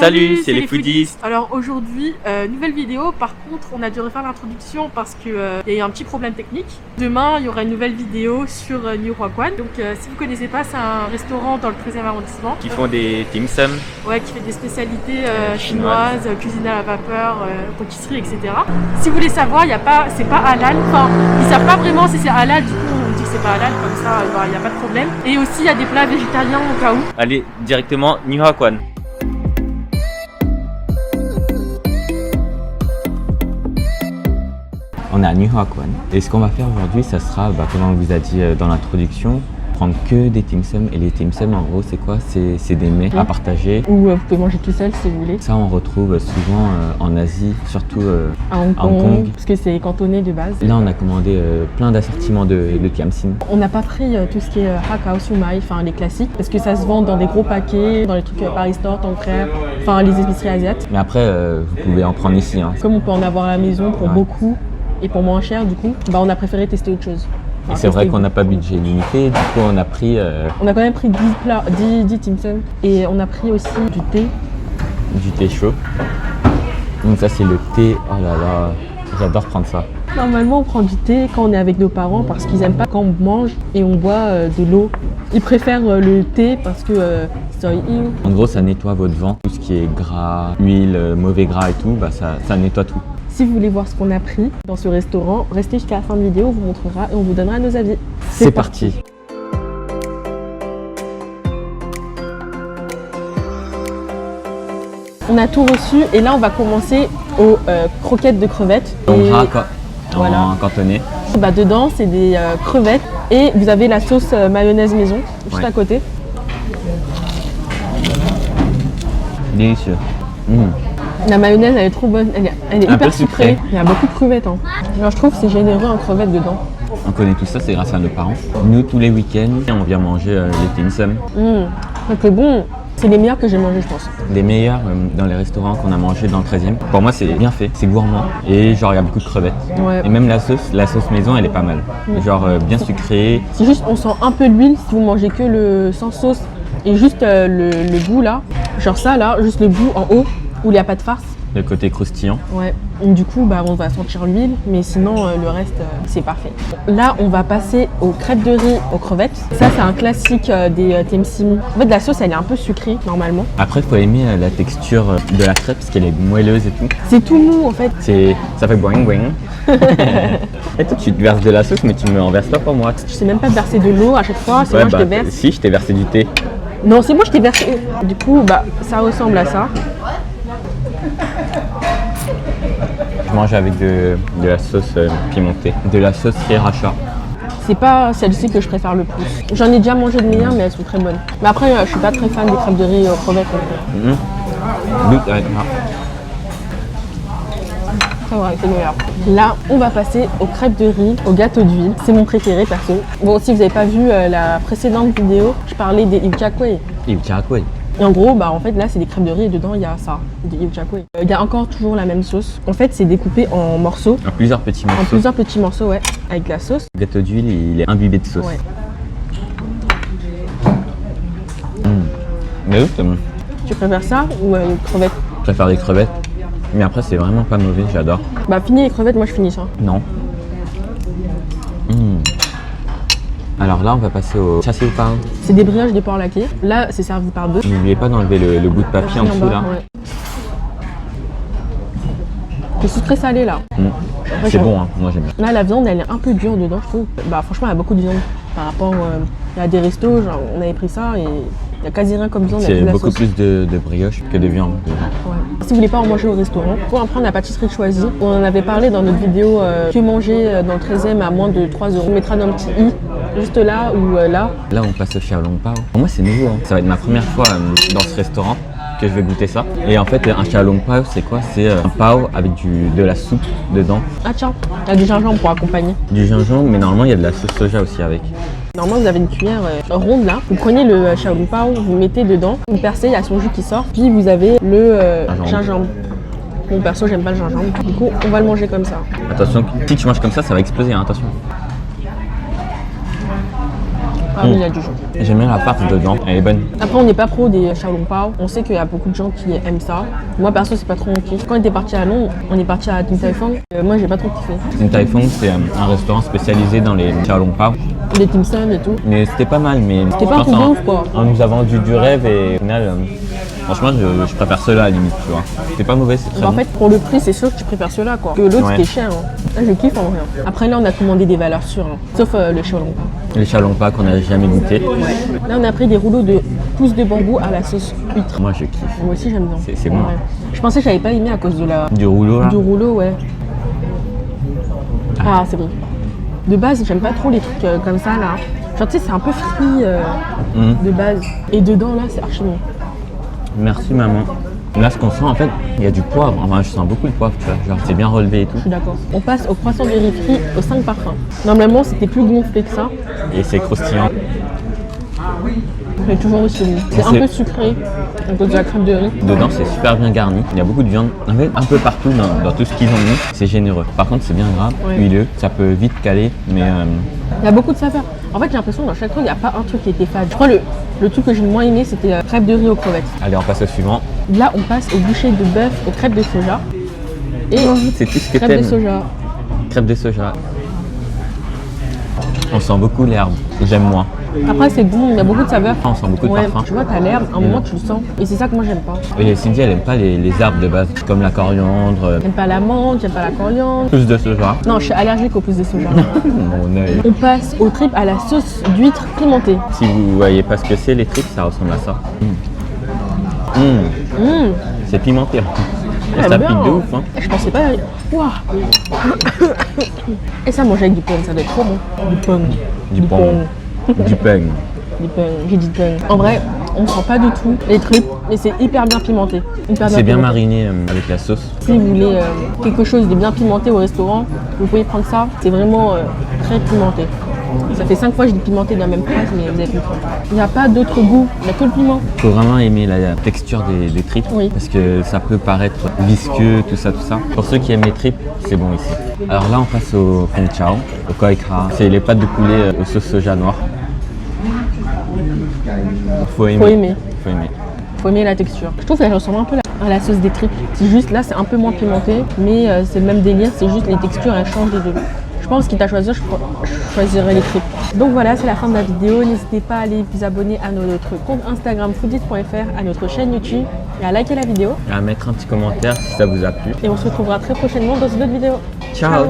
Salut, c'est les foodies. Alors aujourd'hui, nouvelle vidéo. Par contre, on a dû refaire l'introduction parce qu'il y a eu un petit problème technique. Demain, il y aura une nouvelle vidéo sur New Huaquan. Donc si vous connaissez pas, c'est un restaurant dans le 13e arrondissement. Qui font des dim sum. Ouais, qui fait des spécialités chinoises, cuisine à la vapeur, pâtisserie, etc. Si vous voulez savoir, c'est pas halal. Enfin, ils savent pas vraiment si c'est halal. Du coup, on dit que c'est pas halal, comme ça, il n'y a pas de problème. Et aussi, il y a des plats végétariens au cas où. Allez directement New Huaquan. On est à New Huaquan et ce qu'on va faire aujourd'hui, ça sera, comme on vous a dit dans l'introduction, prendre que des dim sum. Et les dim sum, en gros, c'est quoi? C'est des mets à partager. Ou vous pouvez manger tout seul si vous voulez. Ça, on retrouve souvent en Asie, surtout à Hong Kong, parce que c'est cantonné de base. Là, on a commandé plein d'assortiments de tiam sim. On n'a pas pris tout ce qui est hakao, sumai, enfin les classiques, parce que ça se vend dans des gros paquets, dans les trucs Paris Store, Ton Frère, enfin les épiceries asiatiques. Mais après, vous pouvez en prendre ici. Comme on peut en avoir à la maison pour beaucoup et pour moins cher, du coup, on a préféré tester autre chose. Et c'est vrai qu'on n'a pas budget limité, du coup on a pris... On a quand même pris 10 plats, 10 dim sum, et on a pris aussi du thé. Du thé chaud. Donc ça c'est le thé, oh là là, j'adore prendre ça. Normalement on prend du thé quand on est avec nos parents parce qu'ils aiment pas quand on mange et on boit de l'eau. Ils préfèrent le thé parce que en gros ça nettoie votre ventre, tout ce qui est gras, huile, mauvais gras et tout, ça nettoie tout. Si vous voulez voir ce qu'on a pris dans ce restaurant, restez jusqu'à la fin de la vidéo, on vous montrera et on vous donnera nos avis. C'est parti. On a tout reçu et là on va commencer aux croquettes de crevettes. En cantonais. Dedans c'est des crevettes et vous avez la sauce mayonnaise maison juste à côté. Délicieux. La mayonnaise elle est trop bonne, elle est hyper sucrée. Il y a beaucoup de crevettes. Alors, je trouve que c'est généreux en crevettes dedans. On connaît tout ça, c'est grâce à nos parents. Nous tous les week-ends, on vient manger les dim sum. C'est bon. C'est les meilleurs que j'ai mangés, je pense. Les meilleurs dans les restaurants qu'on a mangé dans le 13e. Pour moi, c'est bien fait, c'est gourmand. Et genre, il y a beaucoup de crevettes. Ouais. Et même la sauce maison, elle est pas mal. Genre, bien sucrée. C'est juste, on sent un peu l'huile si vous mangez que le sans sauce. Et juste le goût là, genre ça là, juste le goût en haut, où il n'y a pas de farce. Le côté croustillant. Ouais. Du coup, on va sentir l'huile, mais sinon, le reste, c'est parfait. Là, on va passer aux crêpes de riz aux crevettes. Ça, c'est un classique des dim sum. En fait, la sauce, elle est un peu sucrée, normalement. Après, il faut aimer la texture de la crêpe, parce qu'elle est moelleuse et tout. C'est tout mou, en fait. Ça fait boing boing. Et toi, tu te verses de la sauce, mais tu me en verses pas pour moi. Je sais même pas verser de l'eau à chaque fois, c'est moi je te verse. Si, je t'ai versé du thé. Non, c'est moi je t'ai versé. Du coup, ça ressemble à ça. Je mange avec de la sauce pimentée, de la sauce sriracha. C'est pas celle-ci que je préfère le plus. J'en ai déjà mangé de meilleures, mais elles sont très bonnes. Mais après, je suis pas très fan des crêpes de riz aux crevettes. C'est meilleur. Là, on va passer aux crêpes de riz, au gâteau d'huile. C'est mon préféré perso. Bon, si vous n'avez pas vu la précédente vidéo, je parlais des ip chak kwe. Ip chak kwe. Et en gros, en fait, là, c'est des crêpes de riz et dedans, il y a ça, des ip chak kwe. Il y a encore toujours la même sauce. En fait, c'est découpé en morceaux. En plusieurs petits morceaux. En plusieurs petits morceaux, ouais, avec la sauce. Le gâteau d'huile, il est imbibé de sauce. Ouais. Mais oui, tu préfères ça ou les crevettes? Je préfère les crevettes. Mais après, c'est vraiment pas mauvais, j'adore. Finis les crevettes, moi je finis ça. Non. Alors là, on va passer au chassé au pain. C'est des brioches de porc laqué. Là, c'est servi par deux. N'oubliez pas d'enlever le bout de papier en dessous là. Ouais. C'est sucré salé là. C'est bon, hein. Moi j'aime bien. Là, la viande, elle est un peu dure dedans, je trouve. Franchement, il y a beaucoup de viande. Par rapport, il y a des restos, genre, on avait pris ça et il n'y a quasi rien comme viande. C'est beaucoup plus de brioche que de viande dedans. Ouais. Si vous voulez pas en manger au restaurant, vous pouvez en prendre la pâtisserie choisie. On en avait parlé dans notre vidéo que manger dans le 13e à moins de 3 €. On mettra dans un petit i, juste là ou là. Là, on passe au xiaolong pao. Pour moi, c'est nouveau. Ça va être ma première fois dans ce restaurant que je vais goûter ça. Et en fait, un xiaolong pao, c'est quoi? C'est un pao avec de la soupe dedans. Ah tiens, il y a du gingembre pour accompagner. Du gingembre, mais normalement, il y a de la sauce soja aussi avec. Normalement, vous avez une cuillère ronde là. Vous prenez le xiaolong pao, vous mettez dedans, vous percez, il y a son jus qui sort. Puis vous avez le gingembre. Bon, perso, j'aime pas le gingembre. Du coup, on va le manger comme ça. Attention, si tu manges comme ça va exploser, hein, attention. Ah oui, il y a du jus. J'aime bien la pâte dedans, elle est bonne. Après, on n'est pas pro des Xiaolong Pao. On sait qu'il y a beaucoup de gens qui aiment ça. Moi, perso, c'est pas trop mon kiff. Quand on était parti à Londres, on est parti à Din Tai Fung. Moi, j'ai pas trop kiffé. Din Tai Fung, c'est un restaurant spécialisé dans les Xiaolong Pao. Les dim sum et tout. Mais c'était pas mal, mais C'était pas je un pense truc de ouf, quoi. on nous a vendu du rêve et au final, franchement, je préfère ceux-là à la limite, tu vois. C'est pas mauvais, c'est très Bah, en bon. fait, pour le prix, c'est sûr que tu préfères ceux-là, quoi. Que l'autre, Ouais. c'était cher. Hein. Là, je kiffe en vrai. Après, là, on a commandé des valeurs sûres. Hein. Sauf le Xiaolong Pao. Les Xiaolong Pao qu'on n'a jamais goûté. Là, on a pris des rouleaux de pousses de bambou à la sauce huître. Moi, je kiffe. Moi aussi, j'aime bien. C'est bon. Ouais. Je pensais que j'avais pas aimé à cause de la... Du rouleau, là. Du rouleau, ouais. Ah, c'est bon. De base, j'aime pas trop les trucs comme ça, là. Genre, tu sais, c'est un peu frit de base. Et dedans, là, c'est archi bon. Merci, maman. Là, ce qu'on sent, en fait, il y a du poivre. Enfin, je sens beaucoup de poivre, tu vois. Genre, c'est bien relevé et tout. Je suis d'accord. On passe au croissant berry frit aux 5 parfums. Normalement, c'était plus gonflé que ça. Et c'est croustillant. Mais toujours aussi bon. C'est un peu sucré à cause de la crème de riz. Dedans, c'est super bien garni. Il y a beaucoup de viande. En fait, un peu partout dans tout ce qu'ils ont mis, c'est généreux. Par contre, c'est bien gras, Ouais. huileux. Ça peut vite caler, mais Il y a beaucoup de saveurs. En fait, j'ai l'impression que dans chaque truc, il n'y a pas un truc qui était fade. Je crois que le truc que j'ai le moins aimé, c'était crêpes de riz aux crevettes. allez, on passe au suivant. Là, on passe aux bouchées de bœuf, aux crêpes de soja. Et C'est tout ce que crêpes de t'aimes. soja. Crêpes de soja. On sent beaucoup l'herbe. J'aime moins. Après, c'est bon, il y a beaucoup de saveurs. On sent beaucoup de Ouais, parfum. tu vois, t'as l'herbe, à un moment, tu le sens. Et c'est ça que moi, j'aime pas. Et Cindy, elle aime pas les herbes de base, comme la coriandre, J'aime pas la menthe, j'aime pas la coriandre. plus de soja. Non, je suis allergique aux pousses de soja. Mon œil. On passe aux tripes à la sauce d'huître pimentée. Si vous voyez pas ce que c'est, les tripes, ça ressemble à ça. C'est pimenté. Et ça J'aime pique bien, de hein. ouf. Hein. Je pensais pas. Ouah. Et ça, manger avec du pong, ça doit être trop bon. Du pong. Du pain. Du pain. Du pong. J'ai dit pong. En vrai, on sent pas du tout les tripes, mais c'est hyper bien pimenté. Hyper C'est bien pimenté. mariné avec la sauce. Si vous voulez quelque chose de bien pimenté au restaurant, vous pouvez prendre ça. C'est vraiment très pimenté. Ça fait 5 fois que je dis pimenté dans la même phrase, mais vous avez compris. Il n'y a pas d'autre goût, il n'y a que le piment. Faut vraiment aimer la texture des tripes Oui. parce que ça peut paraître visqueux, tout ça. Pour ceux qui aiment les tripes, c'est bon ici. Alors là, on passe au Feng Chao, au Koi Kra. C'est les pâtes de poulet aux sauce soja noire. Faut aimer. Faut aimer. Faut aimer. Faut aimer la texture. Je trouve qu'elle ressemble un peu à la sauce des tripes. C'est juste là, c'est un peu moins pimenté, mais c'est le même délire. C'est juste les textures, elles changent des deux. Je pense quitte à choisir, je choisirais les tripes. Donc voilà, c'est la fin de la vidéo. N'hésitez pas à aller vous abonner à notre compte Instagram foodies.fr, à notre chaîne YouTube et à liker la vidéo. À mettre un petit commentaire si ça vous a plu. Et on se retrouvera très prochainement dans une autre vidéo. Ciao.